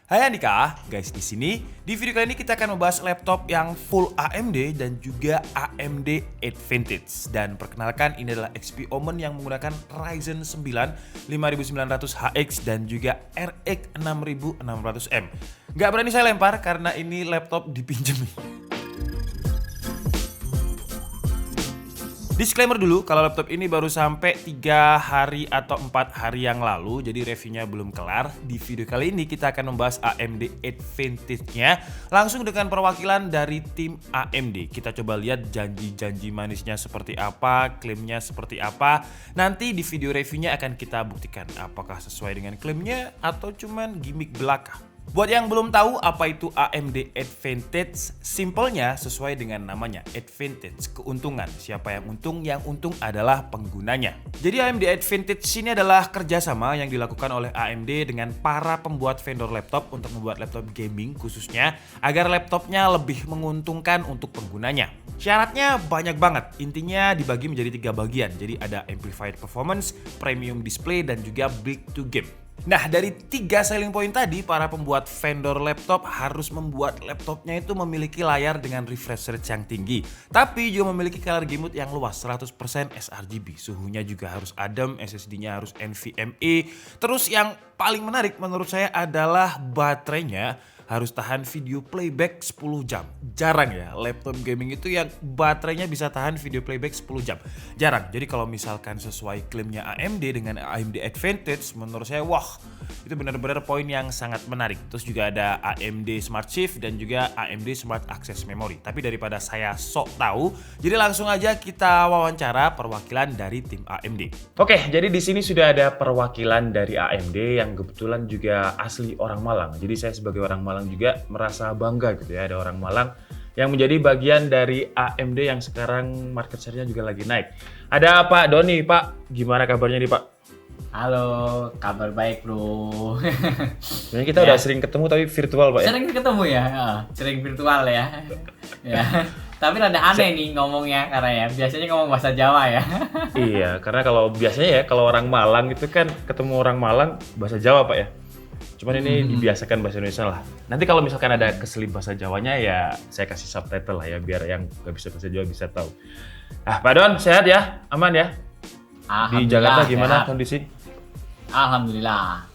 Hai Andika, guys di sini di video kali ini kita akan membahas laptop yang full AMD dan juga AMD Advantage. Dan perkenalkan ini adalah XP Omen yang menggunakan Ryzen 9 5900HX dan juga RX 6600M. Gak berani saya lempar karena ini laptop dipinjemin. Disclaimer dulu, kalau laptop ini baru sampai 3 hari atau 4 hari yang lalu, jadi reviewnya belum kelar. Di video kali ini kita akan membahas AMD Advantage-nya langsung dengan perwakilan dari tim AMD. Kita coba lihat janji-janji manisnya seperti apa, klaimnya seperti apa. Nanti di video reviewnya akan kita buktikan apakah sesuai dengan klaimnya atau cuman gimmick belaka. Buat yang belum tahu apa itu AMD Advantage, simpelnya sesuai dengan namanya, Advantage, keuntungan. Siapa yang untung? Yang untung adalah penggunanya. Jadi AMD Advantage ini adalah kerjasama yang dilakukan oleh AMD dengan para pembuat vendor laptop untuk membuat laptop gaming khususnya, agar laptopnya lebih menguntungkan untuk penggunanya. Syaratnya banyak banget, intinya dibagi menjadi 3 bagian. Jadi ada Amplified Performance, Premium Display, dan juga Build to Game. Nah, dari 3 selling point tadi, para pembuat vendor laptop harus membuat laptopnya itu memiliki layar dengan refresh rate yang tinggi, tapi juga memiliki color gamut yang luas 100% sRGB. Suhunya juga harus adem, SSD-nya harus NVMe. Terus yang paling menarik menurut saya adalah baterainya harus tahan video playback 10 jam. Jarang ya laptop gaming itu yang baterainya bisa tahan video playback 10 jam. Jarang. Jadi kalau misalkan sesuai klaimnya AMD dengan AMD Advantage, menurut saya wah, itu benar-benar poin yang sangat menarik. Terus juga ada AMD Smart Shift dan juga AMD Smart Access Memory. Tapi daripada saya sok tahu, jadi langsung aja kita wawancara perwakilan dari tim AMD. Oke, jadi di sini sudah ada perwakilan dari AMD yang kebetulan juga asli orang Malang. Jadi saya sebagai orang Malang juga merasa bangga gitu ya, ada orang Malang yang menjadi bagian dari AMD yang sekarang market share-nya juga lagi naik. Ada Pak Doni. Pak, gimana kabarnya nih Pak? Halo, kabar baik bro. Sebenarnya kita udah sering ketemu tapi virtual Pak ya? Sering ketemu ya, sering virtual ya. Ya. Tapi rada aneh nih ngomongnya karena ya biasanya ngomong bahasa Jawa ya. Iya, karena kalau biasanya ya kalau orang Malang itu kan ketemu orang Malang bahasa Jawa Pak ya. Cuman ini dibiasakan bahasa Indonesia lah. Nanti kalau misalkan ada keselip bahasa Jawanya ya saya kasih subtitle lah ya biar yang nggak bisa bahasa Jawa bisa tahu. Ah Pak Don, sehat ya? Aman ya? Di Jakarta gimana sehat kondisi? Alhamdulillah,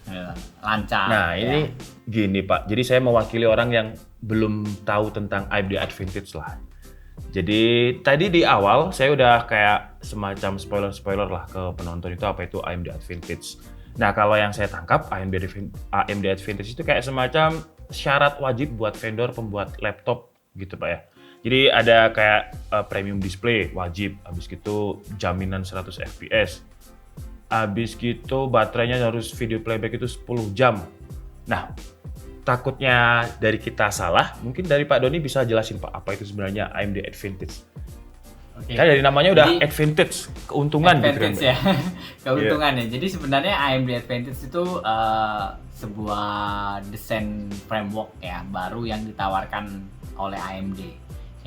lancar. Nah ini gini Pak, jadi saya mewakili orang yang belum tahu tentang AMD Advantage lah. Jadi tadi di awal saya udah kayak semacam spoiler lah ke penonton itu apa itu AMD Advantage. Nah kalau yang saya tangkap AMD Advantage itu kayak semacam syarat wajib buat vendor pembuat laptop gitu Pak ya. Jadi ada kayak premium display wajib, habis gitu jaminan 100 fps, habis gitu baterainya harus video playback itu 10 jam. Nah takutnya dari kita salah, mungkin dari Pak Doni bisa jelasin Pak apa itu sebenarnya AMD Advantage. Oke. Kan dari namanya udah Jadi, Advantage, keuntungan Advantage gitu kan. ya. Keuntungan ya. Jadi sebenarnya AMD Advantage itu sebuah desain framework ya baru yang ditawarkan oleh AMD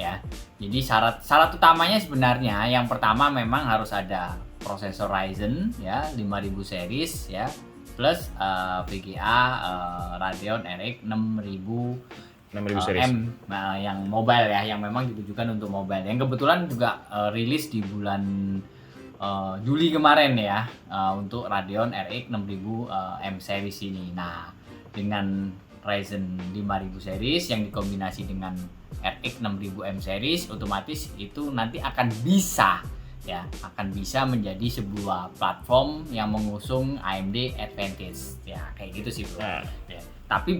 ya. Jadi syarat utamanya sebenarnya yang pertama memang harus ada prosesor Ryzen ya 5000 series ya plus VGA Radeon RX 6000 series. yang mobile ya, yang memang ditujukan untuk mobile. Yang kebetulan juga rilis di bulan Juli kemarin ya untuk Radeon RX 6000 M series ini. Nah, dengan Ryzen 5000 series yang dikombinasi dengan RX 6000 M series, otomatis itu nanti akan bisa menjadi sebuah platform yang mengusung AMD Advantage ya, kayak gitu sih bro. Ya. Tapi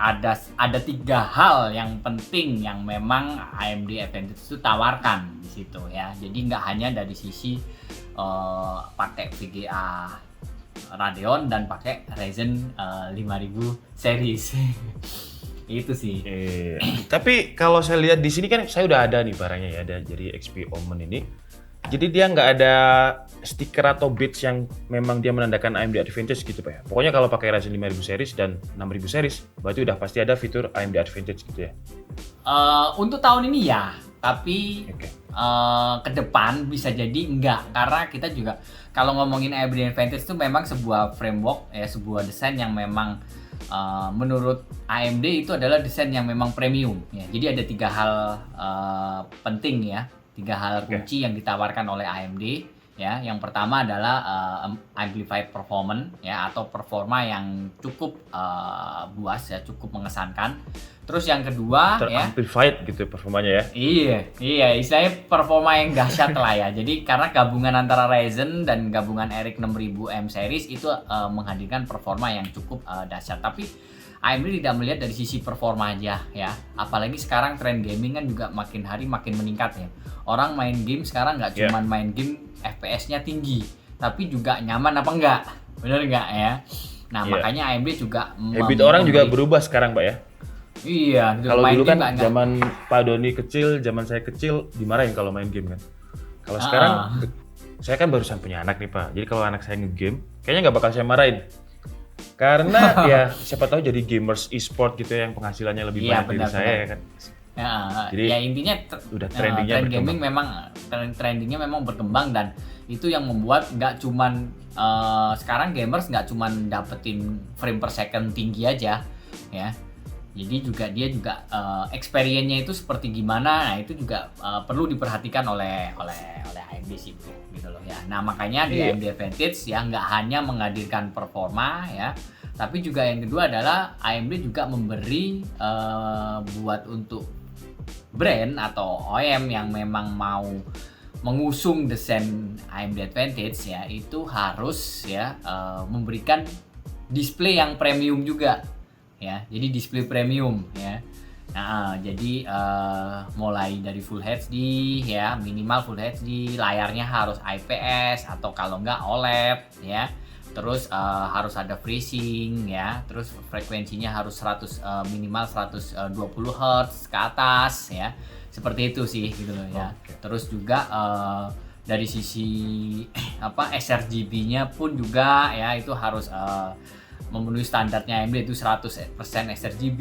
ada 3 hal yang penting yang memang AMD Advantage itu tawarkan di situ ya. Jadi nggak hanya dari sisi pakai VGA Radeon dan pakai Ryzen 5000 series. Itu sih. Tapi kalau saya lihat di sini kan saya udah ada nih barangnya ya, ada jadi XP Omen ini. Jadi dia nggak ada stiker atau badge yang memang dia menandakan AMD Advantage gitu Pak ya. Pokoknya kalau pakai Ryzen 5000 series dan 6000 series, berarti udah pasti ada fitur AMD Advantage gitu ya. Untuk tahun ini ya, tapi ke depan bisa jadi enggak, karena kita juga kalau ngomongin AMD Advantage itu memang sebuah framework ya, sebuah desain yang memang menurut AMD itu adalah desain yang memang premium ya. Jadi ada 3 hal penting ya, 3 hal kunci yang ditawarkan oleh AMD ya. Yang pertama adalah amplified performance ya, atau performa yang cukup buas ya, cukup mengesankan. Terus yang kedua amplified gitu performanya ya. Iya, istilahnya performa yang dahsyat lah ya. Jadi karena gabungan antara Ryzen dan gabungan RX 6000 M series itu menghadirkan performa yang cukup dahsyat. Tapi AMD tidak melihat dari sisi performa aja ya. Apalagi sekarang tren gaming kan juga makin hari makin meningkat ya. Orang main game sekarang nggak cuma main game FPS-nya tinggi, tapi juga nyaman apa enggak. Bener nggak ya? Nah, makanya AMD juga habit orang juga berubah sekarang, Pak ya. Iya, kalau dulu kan zaman Pak Doni kecil, zaman saya kecil dimarahin kalau main game kan. Kalau sekarang saya kan barusan punya anak nih, Pak. Jadi kalau anak saya nge-game, kayaknya nggak bakal saya marahin. Karena ya siapa tahu jadi gamers e-sport gitu yang penghasilannya lebih banyak dari saya ya kan. Jadi ya intinya udah trendingnya trend gaming memang trendingnya memang berkembang, dan itu yang membuat nggak cuman sekarang gamers nggak cuman dapetin frame per second tinggi aja ya. Jadi dia juga experience-nya itu seperti gimana, nah itu juga perlu diperhatikan oleh AMD sih bro, gitu loh ya. Nah makanya di AMD Advantage ya nggak hanya menghadirkan performa ya, tapi juga yang kedua adalah AMD juga memberi buat untuk brand atau OEM yang memang mau mengusung desain AMD Advantage ya, itu harus ya memberikan display yang premium juga. Ya, jadi display premium ya. Nah, jadi mulai dari Full HD ya, minimal Full HD, layarnya harus IPS atau kalau enggak OLED ya. Terus harus ada FreeSync ya. Terus frekuensinya harus minimal 120 Hz ke atas ya. Seperti itu sih gitu loh ya. Terus juga dari sisi sRGB-nya pun juga ya itu harus memenuhi standarnya AMD itu 100% sRGB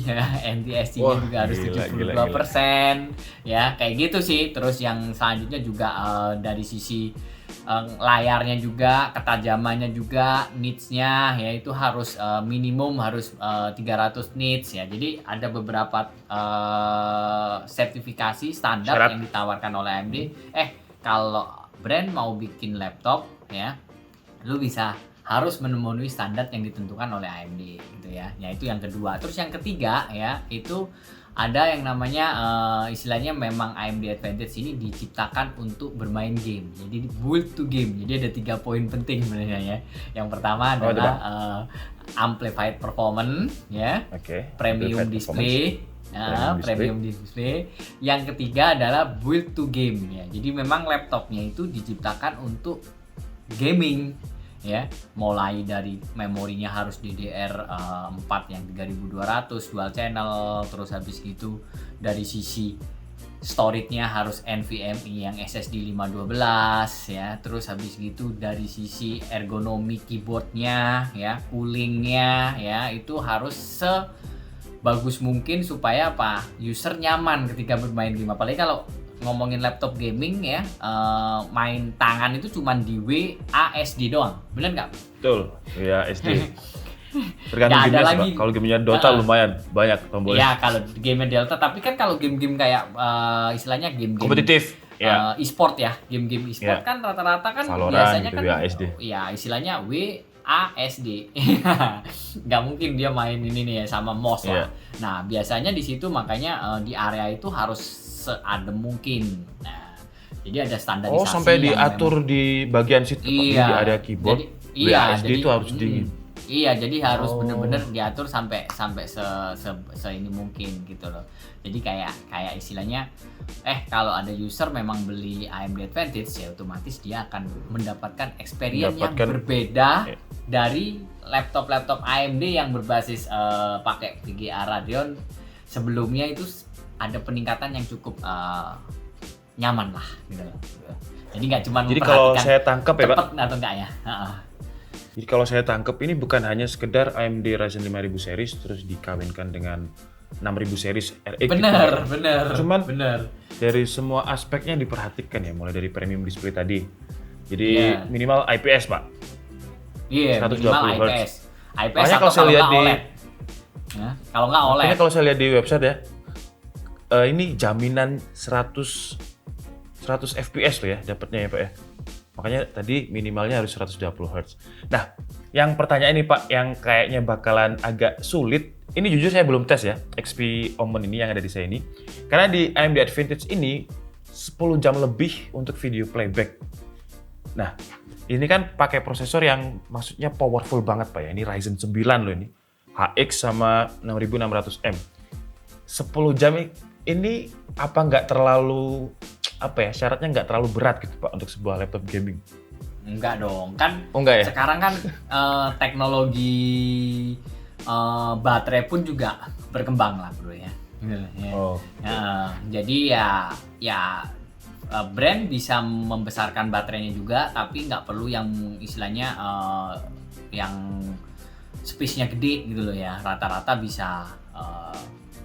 ya, NTSC-nya juga harus 72% ya, kayak gitu sih. Terus yang selanjutnya juga dari sisi layarnya juga, ketajamannya juga, nits-nya ya itu harus minimum harus 300 nits ya. Jadi ada beberapa sertifikasi standar yang ditawarkan oleh AMD. Kalau brand mau bikin laptop ya, lu harus memenuhi standar yang ditentukan oleh AMD gitu ya. Ya itu yang kedua. Terus yang ketiga ya, itu ada yang namanya istilahnya memang AMD Advantage ini diciptakan untuk bermain game. Jadi build to game. Jadi ada 3 poin penting sebenarnya ya. Yang pertama adalah amplified performance ya. Premium display. Premium display. Yang ketiga adalah build to game ya. Jadi memang laptopnya itu diciptakan untuk gaming ya, mulai dari memorinya harus DDR4 yang 3200 dual channel, terus habis gitu dari sisi storage-nya harus NVMe yang SSD 512 ya, terus habis gitu dari sisi ergonomi keyboardnya ya, coolingnya ya itu harus sebagus mungkin supaya user nyaman ketika bermain game. Apalagi kalau ngomongin laptop gaming ya, main tangan itu cuman di WASD doang, bener nggak? Betul, WASD. Tergantung gamenya sih, kalau gamenya Dota lumayan banyak tombolnya. Ya kalau gamenya Delta, tapi kan kalau game-game kayak istilahnya game-game kompetitif, e-sport ya, game-game e-sport kan rata-rata kan Valorant, biasanya gitu, kan WASD. Ya istilahnya WASD. Nggak mungkin dia main ini nih ya sama mouse lah. Nah biasanya di situ makanya di area itu harus seadem mungkin. Nah, jadi ada standarisasi. Sampai diatur di bagian situ, di area keyboard. WASD itu harus dingin. Iya, jadi harus bener-bener diatur sampai se ini mungkin gitu loh. Jadi kayak istilahnya kalau ada user memang beli AMD Advantage ya otomatis dia akan mendapatkan experience yang berbeda dari laptop AMD yang berbasis pakai VGA Radeon sebelumnya. Itu ada peningkatan yang cukup nyaman lah gitu loh. Jadi nggak cuma jadi kalau saya tangkap ya Pak, atau enggak ya. Jadi kalau saya tangkap ini bukan hanya sekedar AMD Ryzen 5000 series terus dikawinkan dengan 6000 series RX. Bener. Cuman dari semua aspeknya diperhatikan ya, mulai dari premium display tadi. Jadi minimal IPS Pak. Iya, minimal IPS. IPS makanya atau kalau nggak OLED. Ya, kalau nggak OLED. Makanya kalau saya lihat di website ya, ini jaminan 100 fps loh ya dapatnya ya Pak ya. Makanya tadi minimalnya harus 120 Hz. Nah, yang pertanyaan ini Pak, yang kayaknya bakalan agak sulit, ini jujur saya belum tes ya, XP Omen ini yang ada di saya ini. Karena di AMD Advantage ini 10 jam lebih untuk video playback. Nah, ini kan pakai prosesor yang maksudnya powerful banget Pak ya. Ini Ryzen 9 loh ini. HX sama 6600M. 10 jam ini apa nggak terlalu syaratnya nggak terlalu berat gitu Pak untuk sebuah laptop gaming? Enggak dong, kan Enggak ya? sekarang kan teknologi baterai pun juga berkembang lah bro ya. Oh. Jadi brand bisa membesarkan baterainya juga, tapi nggak perlu yang istilahnya yang space-nya gede gitu loh ya. Rata-rata bisa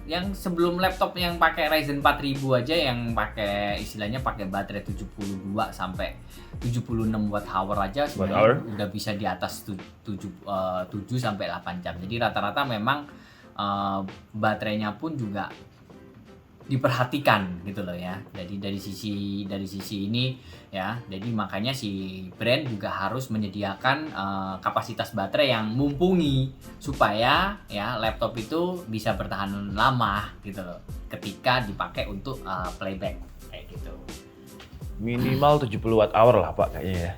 yang sebelum laptop yang pakai Ryzen 4000 aja yang pakai istilahnya pakai baterai 72 sampai 76 watt hour aja sebenarnya udah bisa di atas 7 sampai 8 jam. Jadi rata-rata memang baterainya pun juga diperhatikan gitu loh ya. Jadi dari sisi ini ya. Jadi makanya si brand juga harus menyediakan kapasitas baterai yang mumpuni supaya ya laptop itu bisa bertahan lama gitu loh ketika dipakai untuk playback kayak gitu. Minimal 70 watt hour lah Pak kayaknya ya.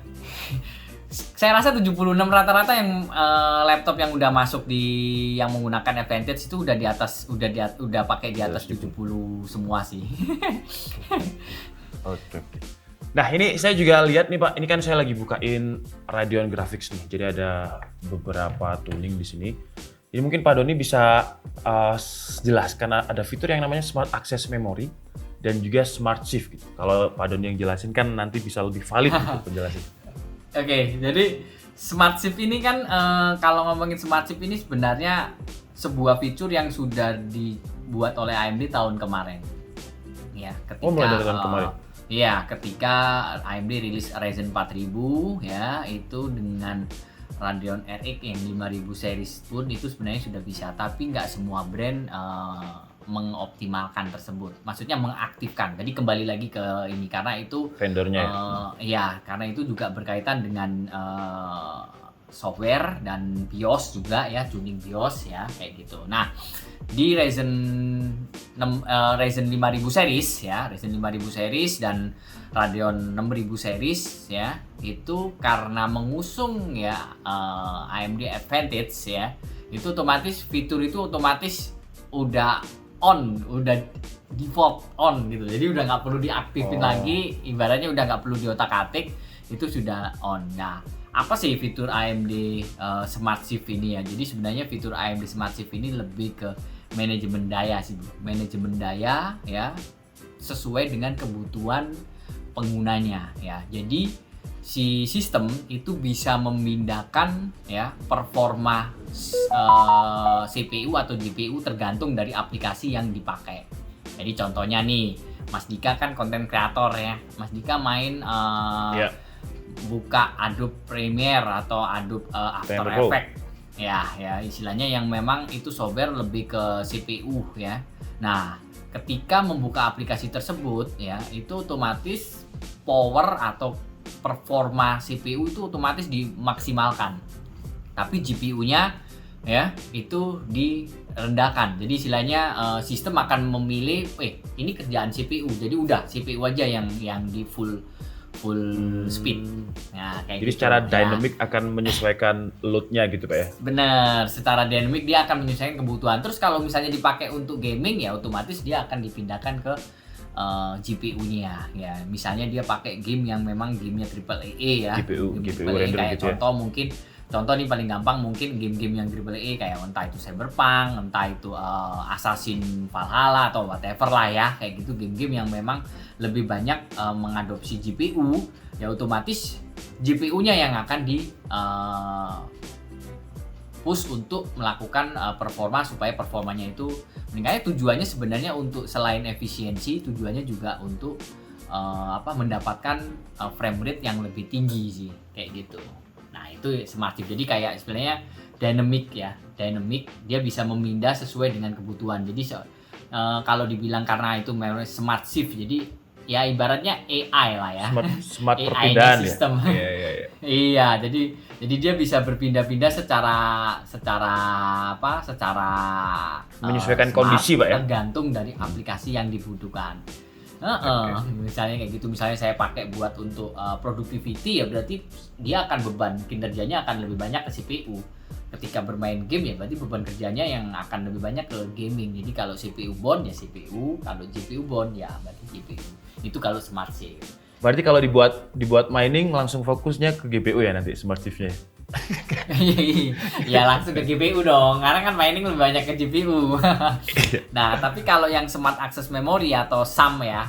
Saya rasa 76 rata-rata yang laptop yang udah masuk yang menggunakan Advantage itu udah di atas udah pakai di atas 70 semua sih. Oke. Nah, ini saya juga lihat nih Pak, ini kan saya lagi bukain Radeon Graphics nih. Jadi ada beberapa tooling di sini. Jadi mungkin Pak Doni bisa jelaskan ada fitur yang namanya Smart Access Memory dan juga Smart Shift gitu. Kalau Pak Doni yang jelasin kan nanti bisa lebih valid gitu penjelasan. Oke, jadi Smart Shift ini kan kalau ngomongin Smart Shift ini sebenarnya sebuah fitur yang sudah dibuat oleh AMD tahun kemarin. Ya, ketika mulai dari tahun kemarin. Iya, ketika AMD rilis Ryzen 4000 ya, itu dengan Radeon RX yang 5000 series pun itu sebenarnya sudah bisa, tapi nggak semua brand mengoptimalkan tersebut, maksudnya mengaktifkan. Jadi kembali lagi ke ini karena itu vendornya karena itu juga berkaitan dengan software dan BIOS juga ya, tuning BIOS ya kayak gitu. Nah di Ryzen 5000 series ya, Ryzen 5000 series dan Radeon 6000 series ya, itu karena mengusung ya AMD Advantage ya, itu otomatis fitur itu otomatis udah default on gitu. Jadi udah nggak perlu diaktifin lagi, ibaratnya udah nggak perlu diotak-atik, itu sudah on. Nah, apa sih fitur AMD Smart Shift ini ya? Jadi sebenarnya fitur AMD Smart Shift ini lebih ke manajemen daya sih, manajemen daya ya, sesuai dengan kebutuhan penggunanya ya. Jadi si sistem itu bisa memindahkan ya performa CPU atau GPU tergantung dari aplikasi yang dipakai. Jadi contohnya nih, Mas Dika kan konten kreator ya. Mas Dika main buka Adobe Premiere atau Adobe After Effects. Ya, istilahnya yang memang itu software lebih ke CPU ya. Nah, ketika membuka aplikasi tersebut ya, itu otomatis power atau performa CPU itu otomatis dimaksimalkan, tapi GPU-nya ya itu direndahkan. Jadi istilahnya sistem akan memilih ini kerjaan CPU, jadi udah CPU aja yang di full speed. Nah, kayak jadi gitu, secara dynamic akan menyesuaikan load-nya gitu Pak ya. Bener, secara dynamic dia akan menyesuaikan kebutuhan. Terus kalau misalnya dipakai untuk gaming ya otomatis dia akan dipindahkan ke GPU-nya ya. Misalnya dia pakai game yang memang gamenya AAA ya. GPU render kayak gitu contoh ya. Contoh nih paling gampang mungkin game-game yang AAA kayak entah itu Cyberpunk, entah itu Assassin Valhalla atau whatever lah ya. Kayak gitu game-game yang memang lebih banyak mengadopsi GPU, ya otomatis GPU-nya yang akan di push untuk melakukan performa supaya performanya itu meningkatnya. Tujuannya sebenarnya untuk selain efisiensi, tujuannya juga untuk mendapatkan frame rate yang lebih tinggi sih kayak gitu. Nah itu Smart Shift, jadi kayak sebenarnya dynamic ya, dynamic, dia bisa memindah sesuai dengan kebutuhan. Jadi kalau dibilang karena itu memang smart shift, jadi ya ibaratnya AI lah ya. Smart AI perpindahan ya. sistem. Iya. Iya, jadi dia bisa berpindah-pindah secara Menyesuaikan smart, kondisi, Pak ya. tergantung dari aplikasi yang dibutuhkan. Misalnya kayak gitu, misalnya saya pakai buat untuk productivity, ya berarti dia akan beban kinerjanya akan lebih banyak ke CPU. Ketika bermain game ya berarti beban kerjanya yang akan lebih banyak ke gaming. Jadi kalau CPU bond ya CPU, kalau GPU bond ya berarti GPU. Itu kalau smart shift. Berarti kalau dibuat mining langsung fokusnya ke GPU ya nanti smart shift-nya. Ya langsung ke GPU dong, karena kan mining lebih banyak ke GPU. Nah, tapi kalau yang smart access memory atau SAM ya,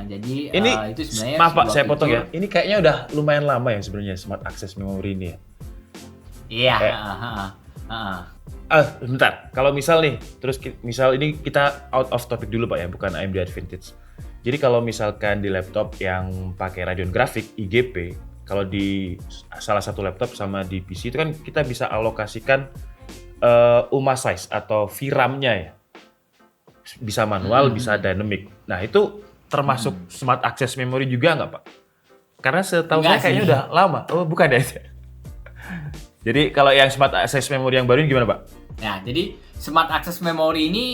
jadi ini itu sebenarnya maaf Pak, saya fitur. potong ya. Ini kayaknya udah lumayan lama ya sebenarnya smart access memory ini ya. Iya. Bentar. Kalau misal nih, misal ini kita out of topic dulu Pak ya, bukan AMD Advantage. Jadi kalau misalkan di laptop yang pakai Radeon Graphics IGP, kalau di salah satu laptop sama di PC itu kan kita bisa alokasikan UMA size atau VRAM-nya ya. Bisa manual, bisa dynamic. Nah, itu termasuk smart access memory juga nggak Pak? Karena setahu saya kayaknya udah lama. Oh, bukan ya? Jadi kalau yang smart access memory yang baru ini gimana Pak? Nah, jadi smart access memory ini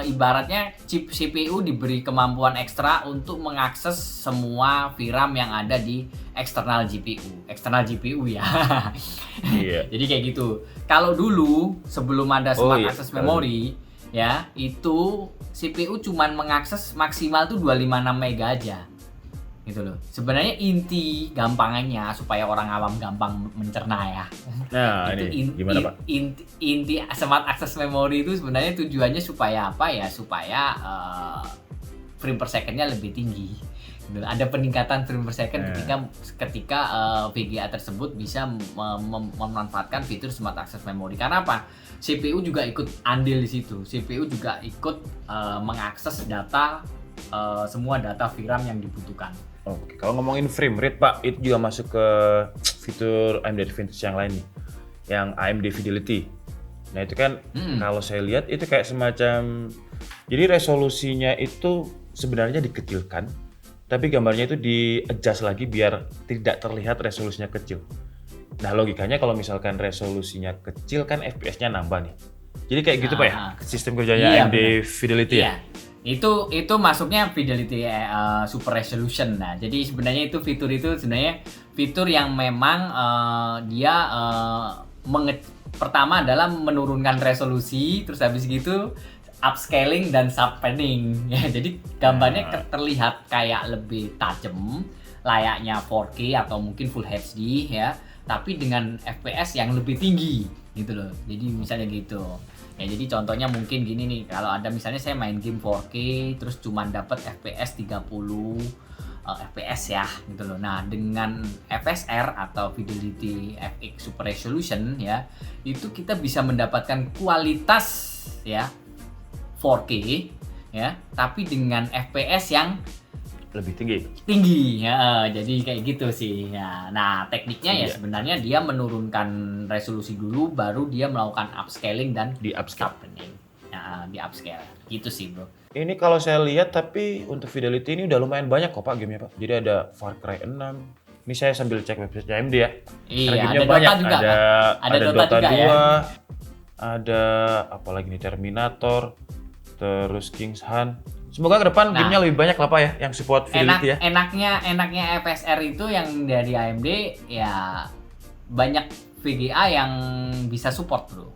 ibaratnya chip CPU diberi kemampuan ekstra untuk mengakses semua VRAM yang ada di eksternal GPU ya. Iya. Jadi kayak gitu. Kalau dulu sebelum ada smart access memory ya, itu CPU cuman mengakses maksimal tuh 256 MB aja. Gitu loh. Sebenarnya inti gampangannya supaya orang awam gampang mencerna ya. Nah, ini gimana Pak? Inti smart access memory itu sebenarnya tujuannya supaya apa ya? Supaya frame per second-nya lebih tinggi. Gitu. Ada peningkatan frame per second ketika VGA tersebut bisa memanfaatkan fitur smart access memory. Karena apa? CPU juga ikut andil di situ. CPU juga ikut mengakses data semua data VRAM yang dibutuhkan. Oke, kalau ngomongin frame rate Pak, itu juga masuk ke fitur AMD Advantage yang lain nih, yang AMD Fidelity. Nah itu kan kalau saya lihat itu kayak semacam, jadi resolusinya itu sebenarnya dikecilkan, tapi gambarnya itu di-adjust lagi biar tidak terlihat resolusinya kecil. Nah logikanya kalau misalkan resolusinya kecil kan FPS-nya nambah nih. Jadi kayak gitu Pak ya, sistem kerjanya AMD Fidelity ya? Itu masuknya Fidelity Super Resolution. Nah, jadi sebenarnya itu sebenarnya fitur yang memang dia pertama adalah menurunkan resolusi, terus habis gitu upscaling dan subpanning. Ya, jadi gambarnya terlihat kayak lebih tajam, layaknya 4K atau mungkin Full HD ya, tapi dengan FPS yang lebih tinggi gitu loh. Jadi misalnya gitu. Ya jadi contohnya mungkin gini nih, kalau ada misalnya saya main game 4K terus cuman dapat FPS 30 FPS ya gitu loh. Nah, dengan FSR atau Fidelity FX Super Resolution ya, itu kita bisa mendapatkan kualitas ya 4K ya, tapi dengan FPS yang lebih tinggi ya, jadi kayak gitu sih ya. Nah tekniknya ya sebenarnya dia menurunkan resolusi dulu, baru dia melakukan upscaling dan di upscale gitu sih bro. Ini kalau saya lihat, tapi untuk Fidelity ini udah lumayan banyak kok Pak gamenya Pak. Jadi ada Far Cry 6. Ini saya sambil cek website AMD ya. Iya, ada banyak. Dota juga. Ada Dota juga 2, ya. Ada apalagi nih Terminator, terus King's Hunt. Semoga ke depan gamenya lebih banyak lah Pak ya, yang support Fidelity ya. Enaknya FSR itu yang dari AMD ya banyak VGA yang bisa support bro.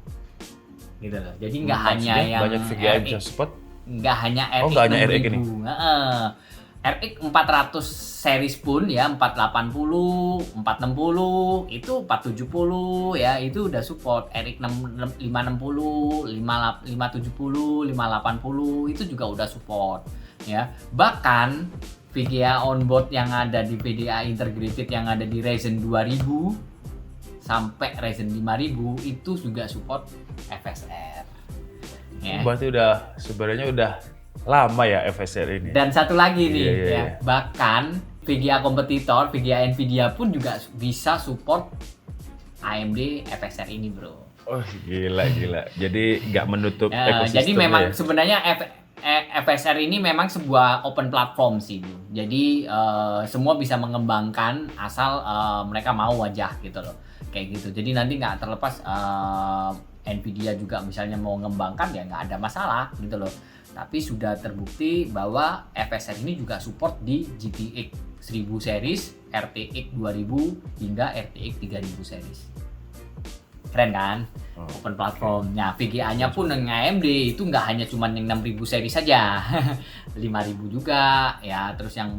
Gitu loh. Jadi nggak hanya yang banyak VGA yang bisa support. Nggak hanya RX 6000. RX 400 series pun ya 480, 460, itu 470 ya, itu udah support. RX 560, 570, 580 itu juga udah support ya. Bahkan VGA onboard yang ada di PDA integrated yang ada di Ryzen 2000 sampai Ryzen 5000 itu juga support FSR. Ya. Berarti sebenarnya udah lama ya FSR ini. Dan satu lagi nih bahkan VGA kompetitor, VGA Nvidia pun juga bisa support AMD FSR ini bro. Oh gila. Jadi nggak menutup ekosistemnya. Jadi memang sebenarnya FSR ini memang sebuah open platform sih, Bu. Jadi semua bisa mengembangkan asal mereka mau wajah gitu loh, kayak gitu. Jadi nanti nggak terlepas Nvidia juga misalnya mau mengembangkan ya nggak ada masalah gitu loh. Tapi sudah terbukti bahwa FSR ini juga support di GTX 1000 series, RTX 2000 hingga RTX 3000 series. Keren kan? Open platform. Nah, VGA-nya pun dengan AMD itu nggak hanya cuma yang 6000 seri saja. 5000 juga ya, terus yang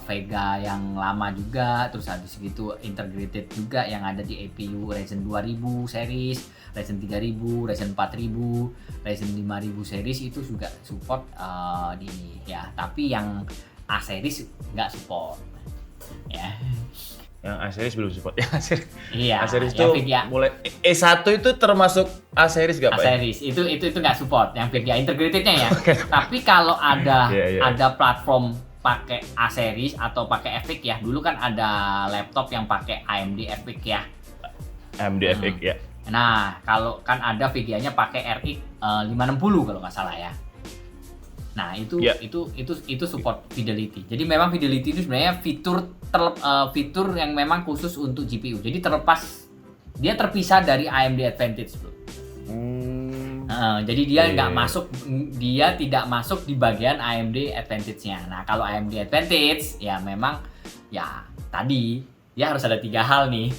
Vega yang lama juga, terus habis gitu integrated juga yang ada di APU Ryzen 2000 series, Ryzen 3000, Ryzen 4000, Ryzen 5000 series itu juga support di ini ya. Tapi yang A series nggak support. Ya. Yang A series belum support. Yang A series. Iya. A series itu mulai E1 itu termasuk A series gak Pak? A series itu nggak support yang VGA integratednya ya. Tapi kalau ada ada platform pakai A series atau pakai FX ya. Dulu kan ada laptop yang pakai AMD FX ya. AMD FX ya. Nah, kalau kan ada VGA-nya pakai RX 560 kalau nggak salah ya. Nah, itu support fidelity. Jadi memang fidelity itu sebenarnya fitur yang memang khusus untuk GPU. Jadi dia terpisah dari AMD Advantage, Bro. Jadi dia dia tidak masuk di bagian AMD Advantage-nya. Nah, kalau AMD Advantage ya memang ya tadi ya harus ada 3 hal nih.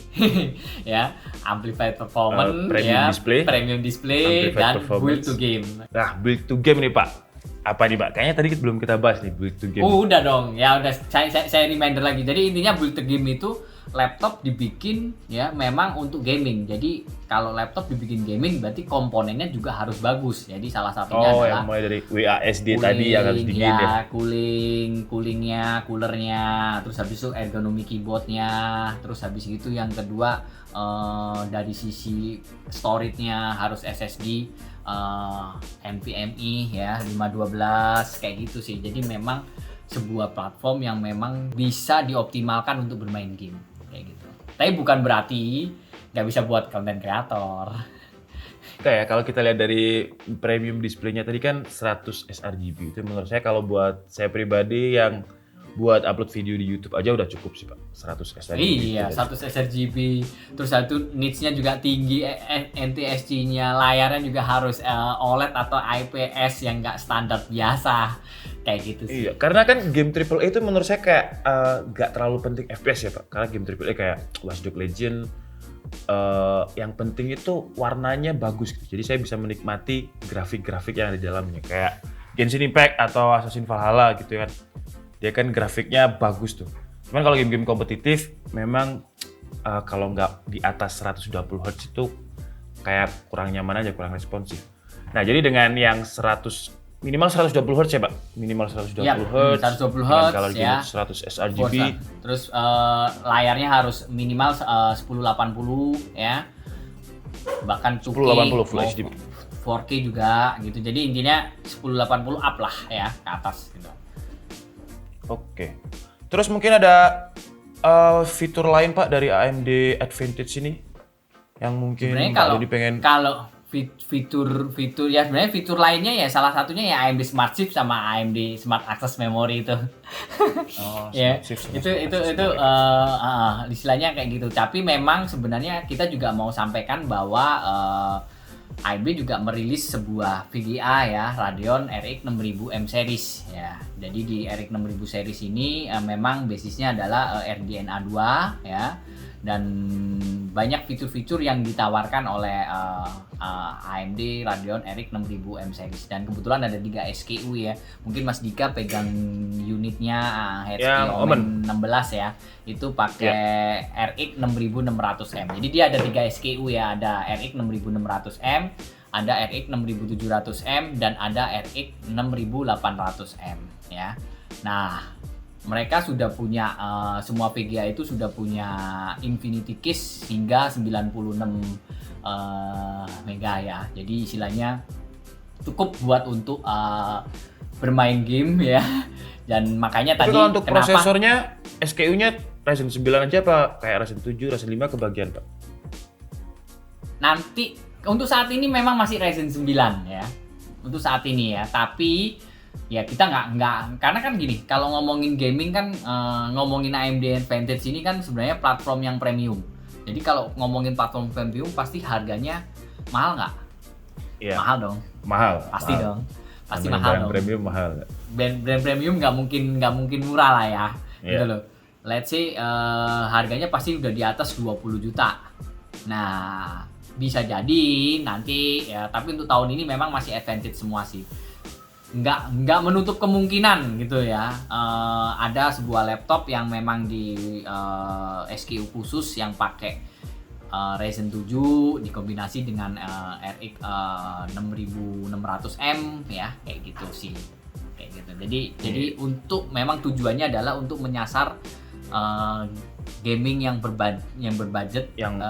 Ya, amplified performance, premium display dan build to game. Nah, build to game nih, Pak. Apa nih, Pak? Kayaknya tadi belum kita bahas nih build to game. Udah dong. Ya udah saya reminder lagi. Jadi intinya build to game itu laptop dibikin ya memang untuk gaming. Jadi kalau laptop dibikin gaming berarti komponennya juga harus bagus. Jadi salah satunya adalah yang mulai dari WASD tadi yang harus dingin ya. Coolernya, terus habis itu ergonomi keyboardnya, terus habis itu yang kedua dari sisi storage-nya harus SSD NVMe ya 512 kayak gitu sih. Jadi memang sebuah platform yang memang bisa dioptimalkan untuk bermain game kayak gitu. Tapi bukan berarti nggak bisa buat konten kreator. Kayak kalau kita lihat dari premium display-nya tadi kan 100 sRGB. Itu menurut saya kalau buat saya pribadi yang buat upload video di YouTube aja udah cukup sih Pak, 100 sRGB. Iya, 100 sRGB. Terus satu nits-nya juga tinggi, NTSC-nya, layarnya juga harus OLED atau IPS yang nggak standar biasa. Kayak gitu sih. Iya, karena kan game AAA itu menurut saya kayak nggak terlalu penting FPS ya Pak. Karena game AAA kayak Watch Dogs Legion, yang penting itu warnanya bagus gitu. Jadi saya bisa menikmati grafik-grafik yang ada di dalamnya. Kayak Genshin Impact atau Assassin's Valhalla gitu kan. Dia kan grafiknya bagus tuh. Cuman kalau game-game kompetitif memang kalau nggak di atas 120 Hz itu kayak kurang nyaman aja, kurang responsif. Nah, jadi dengan yang minimal 120 Hz ya, Pak? Minimal 120 Hz. 120 Hz kalau ya. 100 sRGB. Terus layarnya harus minimal 1080 ya. Bahkan 1080 Full HD. 4K juga gitu. Jadi intinya 1080 up lah ya ke atas gitu. Oke. Terus mungkin ada fitur lain Pak dari AMD Advantage ini yang mungkin kalau fitur ya sebenarnya fitur lainnya ya salah satunya ya AMD Smart Chip sama AMD Smart Access Memory itu. Ya, itu istilahnya kayak gitu. Tapi memang sebenarnya kita juga mau sampaikan bahwa AMD juga merilis sebuah VGA ya, Radeon RX 6000M series ya. Jadi di RX 6000 series ini memang basisnya adalah RDNA 2 ya. Dan banyak fitur-fitur yang ditawarkan oleh AMD Radeon RX 6000M series, dan kebetulan ada 3 SKU ya. Mungkin Mas Dika pegang unitnya HP Omen 16 ya. Itu pakai RX 6600M. Jadi dia ada 3 SKU ya, ada RX 6600M, ada RX 6700M dan ada RX 6800M ya. Nah, mereka sudah punya semua VGA itu sudah punya Infinity Case hingga 96 mega ya. Jadi istilahnya cukup buat untuk bermain game ya. Dan makanya tapi tadi kalau untuk kenapa prosesornya SKU-nya Ryzen 9 aja apa kayak Ryzen 7, Ryzen 5 kebagian Pak? Nanti Untuk saat ini memang masih Ryzen 9 ya. Untuk saat ini ya, tapi ya kita nggak karena kan gini, kalau ngomongin gaming kan ngomongin AMD Advantage ini kan sebenarnya platform yang premium. Jadi kalau ngomongin platform premium pasti harganya mahal nggak? Iya. Mahal dong. Mahal. Pasti mahal. dong. Pasti Namanya mahal barang dong. premium mahal. Brand premium nggak mungkin murah lah ya. Iya. Gitu loh. Let's say harganya pasti udah di atas 20 juta. Nah, bisa jadi nanti ya, tapi untuk tahun ini memang masih Advantage semua sih. Nggak menutup kemungkinan gitu ya. Ada sebuah laptop yang memang di SKU khusus yang pakai Ryzen 7 dikombinasi dengan RX 6600M ya, kayak gitu sih. Kayak gitu. Jadi untuk memang tujuannya adalah untuk menyasar gaming yang berbudget, yang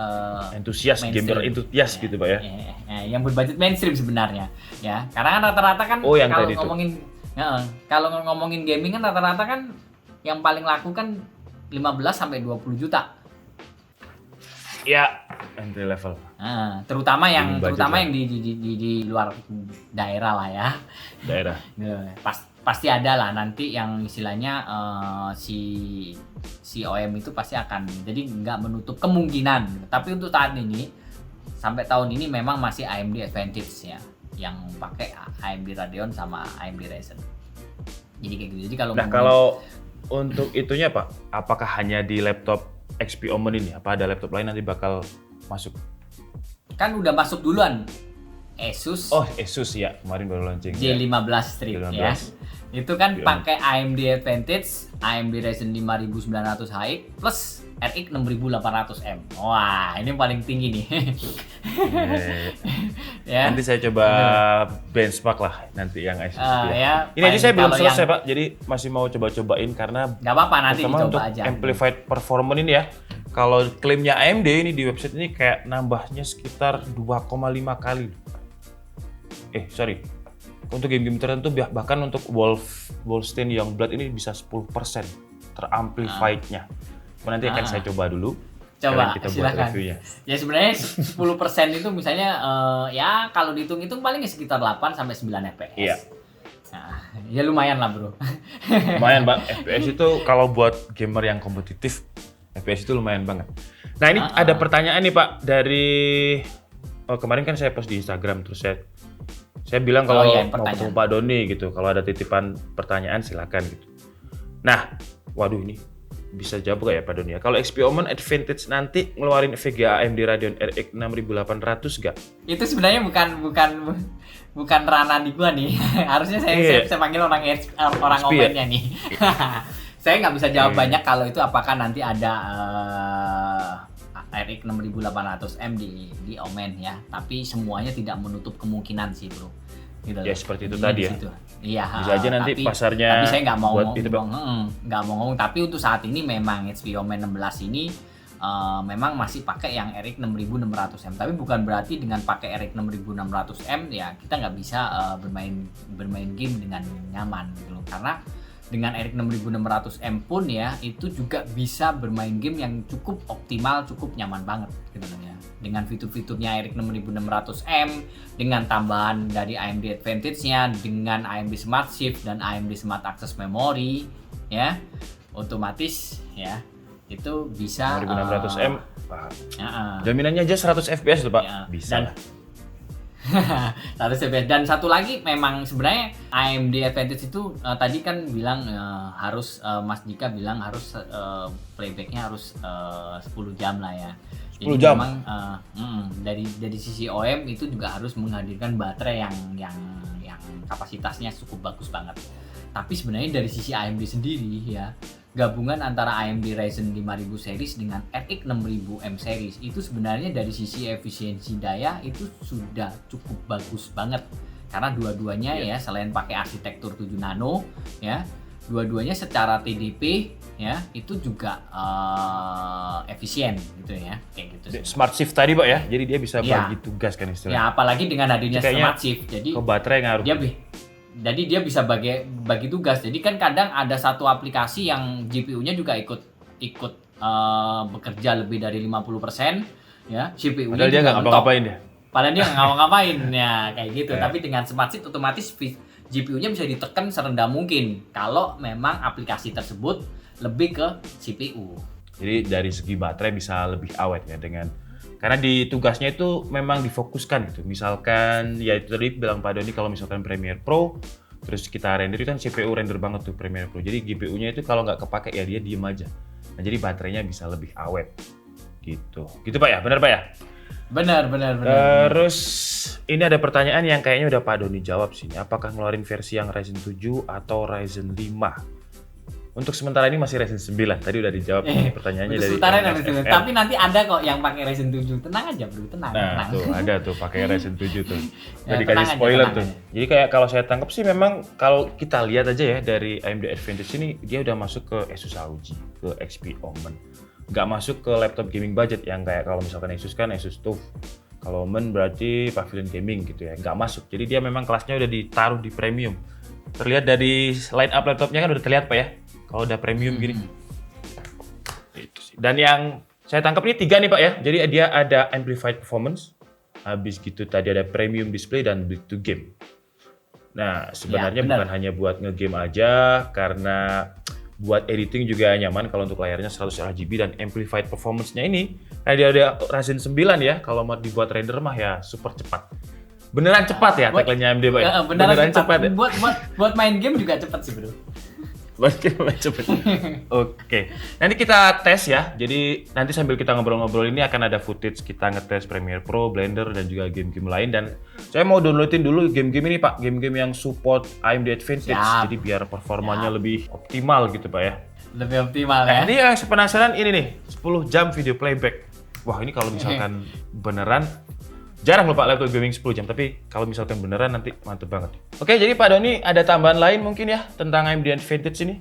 entusias, gamer entusias gitu Pak ya. Yang berbudget mainstream sebenarnya ya. Karena kan rata-rata kan yang kalau tadi ngomongin kalau ngomongin gaming kan rata-rata kan yang paling laku kan 15 sampai 20 juta. Ya, entry level. Terutama yang lah. di luar daerah lah ya. Daerah. Pasti ada lah nanti yang istilahnya si OEM itu pasti akan, jadi nggak menutup kemungkinan. Tapi untuk saat ini sampai tahun ini memang masih AMD Advantage ya, yang pakai AMD Radeon sama AMD Ryzen. Jadi kayak gitu. Jadi kalau untuk itunya Pak, apakah hanya di laptop XP Omen ini? Apa ada laptop lain nanti bakal masuk? Kan udah masuk duluan Asus. Oh, Asus ya, kemarin baru launching. J15 Strix J15. ya. Itu kan pakai AMD Advantage, AMD Ryzen 5900 HX plus RX 6800M. Wah, ini paling tinggi nih. Ya. Nanti saya coba benchmark lah nanti yang Asus. Ya, ini aja saya belum selesai Pak, jadi masih mau coba-cobain karena nggak apa-apa, nanti dicoba untuk aja. Amplified performance ini ya. Kalau klaimnya AMD ini di website ini kayak nambahnya sekitar 2,5 kali. Sorry. Untuk game-game tertentu bahkan untuk Wolfenstein Youngblood ini bisa 10% teramplified-nya. Nanti akan saya coba dulu. Coba, kita silakan. buat reviewnya. Ya sebenarnya 10% itu misalnya ya kalau dihitung-hitung paling sekitar 8 sampai 9 FPS. Iya. Nah, ya lumayan lah, Bro. Lumayan, Bang. FPS itu kalau buat gamer yang kompetitif, FPS itu lumayan banget. Nah, ini ada pertanyaan nih, Pak, dari kemarin kan saya post di Instagram, terus saya bilang kalau mau ketemu Pak Doni gitu, kalau ada titipan pertanyaan silakan gitu. Nah, waduh ini bisa jawab gak ya Pak Doni ya? Kalau XP Omen Advantage nanti ngeluarin VGA AMD Radeon RX 6800 gak? Itu sebenarnya bukan ranah di gua nih. Harusnya saya panggil orang Omennya nih. Saya nggak bisa jawab banyak kalau itu apakah nanti ada RX 6800M di Omen ya. Tapi semuanya tidak menutup kemungkinan sih, Bro. Gitu ya seperti itu tadi ya. Iya. Bisa aja nanti pasarnya. Tapi saya nggak mau ngomong. Tapi untuk saat ini memang HP Omen 16 ini memang masih pakai yang RX 6600M. Tapi bukan berarti dengan pakai RX 6600M ya kita nggak bisa bermain game dengan nyaman gitu loh. Karena dengan RX 6600M pun ya itu juga bisa bermain game yang cukup optimal, cukup nyaman banget gitu loh ya. Dengan fitur-fiturnya RX 6600M, dengan tambahan dari AMD Advantage-nya, dengan AMD Smart Shift dan AMD Smart Access Memory ya, otomatis ya itu bisa 6600M. Jaminannya aja 100 FPS tuh Pak. Ya, bisa. Dan satu lagi memang sebenarnya AMD Advantage itu tadi kan bilang harus Mas Dika bilang harus playbacknya harus 10 jam lah ya. Jadi 10 jam. memang dari sisi OEM itu juga harus menghadirkan baterai yang kapasitasnya cukup bagus banget. Tapi sebenarnya dari sisi AMD sendiri ya, gabungan antara AMD Ryzen 5000 series dengan RX 6000M series itu sebenarnya dari sisi efisiensi daya itu sudah cukup bagus banget. Karena dua-duanya ya selain pakai arsitektur 7 nano ya, dua-duanya secara TDP ya itu juga efisien gitu ya, kayak gitu. Smart Shift tadi Pak ya, jadi dia bisa bagi tugas kan istilahnya. Ya apalagi dengan hadirnya Smart Shift, jadi ke baterai ngaruh. Jadi dia bisa bagi tugas. Jadi kan kadang ada satu aplikasi yang GPU-nya juga ikut bekerja lebih dari 50% ya, CPU-nya padahal dia nggak ngapa-ngapain dia. padahal dia nggak ngapa-ngapain ya kayak gitu. Tapi dengan Smart Seat otomatis GPU-nya bisa ditekan serendah mungkin kalau memang aplikasi tersebut lebih ke CPU. Jadi dari segi baterai bisa lebih awet ya karena di tugasnya itu memang difokuskan gitu. Misalkan ya itu tadi bilang Pak Doni kalau misalkan Premiere Pro terus kita render itu kan CPU render banget tuh Premiere Pro. Jadi GPU-nya itu kalau nggak kepake ya dia diem aja. Nah jadi baterainya bisa lebih awet gitu. Gitu Pak ya, benar Pak ya? Benar. Terus ini ada pertanyaan yang kayaknya udah Pak Doni jawab sih. Apakah ngeluarin versi yang Ryzen 7 atau Ryzen 5? Untuk sementara ini masih Ryzen 9. Tadi udah dijawab pertanyaannya dari sementara. Tapi nanti ada kok yang pakai Ryzen 7. Tenang aja bro, tenang. Nah tuh ada tuh pakai Ryzen 7 tuh. Udah Ya, dikasih tenang spoiler aja, tuh. Jadi kayak kalau saya tangkap sih memang kalau kita lihat aja ya dari AMD Advantage ini dia udah masuk ke Asus ROG, ke XP Omen. Nggak masuk ke laptop gaming budget yang kayak kalau misalkan Asus kan Asus TUF. Kalau Omen berarti Pavilion Gaming gitu ya. Nggak masuk. Jadi dia memang kelasnya udah ditaruh di premium. Terlihat dari line up laptopnya kan udah terlihat Pak ya. Kalau udah premium gini. Itu sih. Dan yang saya tangkap ini 3 nih Pak ya. Jadi dia ada amplified performance. Habis gitu tadi ada premium display dan build to game. Nah, sebenarnya bukan hanya buat ngegame aja karena buat editing juga nyaman kalau untuk layarnya 100 RGB dan amplified performance-nya ini. Nah, dia ada Ryzen 9 ya. Kalau mau dibuat render mah ya super cepat. Beneran cepat ya tagline-nya AMD Pak. Beneran cepat. Ya? Buat main game juga cepat sih bro. Oke, nanti kita tes ya. Jadi nanti sambil kita ngobrol-ngobrol ini akan ada footage kita ngetes Premiere Pro, Blender dan juga game-game lain. Dan saya mau downloadin dulu game-game ini Pak, game-game yang support AMD Advantage. Jadi biar performanya lebih optimal gitu Pak ya. Lebih optimal ya. Ini yang penasaran ini nih, 10 jam video playback. Wah ini kalau misalkan beneran. Jarang loh Pak laptop gaming 10 jam, tapi kalau misalkan beneran nanti mantep banget. Oke, jadi Pak Doni ada tambahan lain mungkin ya tentang AMD Advantage ini?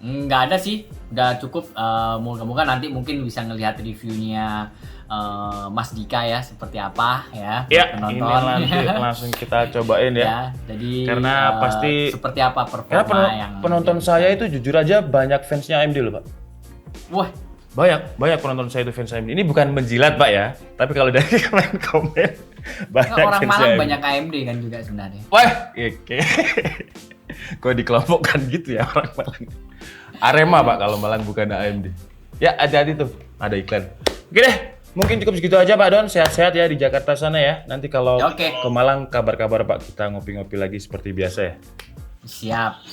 Nggak ada sih, udah cukup. Moga-moga nanti mungkin bisa ngelihat reviewnya Mas Dika ya, seperti apa ya. Ya, ini nanti langsung kita cobain ya. Jadi karena pasti seperti apa performa karena yang penonton saya itu jujur aja banyak fansnya AMD loh Pak. Wah. Banyak penonton saya itu fans AMD. Ini bukan menjilat Pak ya, tapi kalau dari komen banyak orang fans Malang AMD. banyak AMD kan juga sebenarnya. Wah, oke. Kok dikelompokkan gitu ya orang Malang. Arema Pak kalau Malang bukan AMD. Ya hati-hati tuh, ada iklan. Oke deh, mungkin cukup segitu aja Pak Don. Sehat-sehat ya di Jakarta sana ya. Nanti kalau ke Malang kabar-kabar Pak, kita ngopi-ngopi lagi seperti biasa ya. Siap.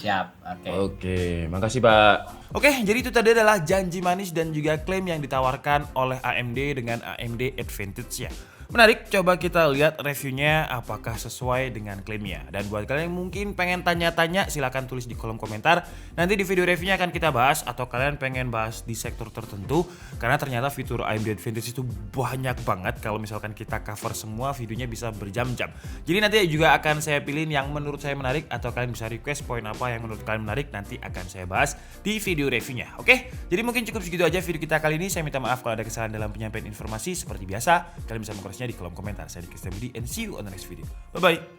Oke, makasih Pak. Oke, jadi itu tadi adalah janji manis dan juga klaim yang ditawarkan oleh AMD dengan AMD Advantage ya. Menarik, coba kita lihat reviewnya apakah sesuai dengan klaimnya. Dan buat kalian yang mungkin pengen tanya-tanya, silahkan tulis di kolom komentar. Nanti di video reviewnya akan kita bahas, atau kalian pengen bahas di sektor tertentu. Karena ternyata fitur AMD Advantage itu banyak banget. Kalau misalkan kita cover semua, videonya bisa berjam-jam. Jadi nanti juga akan saya pilih yang menurut saya menarik, atau kalian bisa request poin apa yang menurut kalian menarik. Nanti akan saya bahas di video reviewnya. Oke, jadi mungkin cukup segitu aja video kita kali ini. Saya minta maaf kalau ada kesalahan dalam penyampaian informasi. Seperti biasa, kalian bisa mengkoreksinya di kolom komentar. Saya Diki Setiabudi and see you on the next video. Bye bye.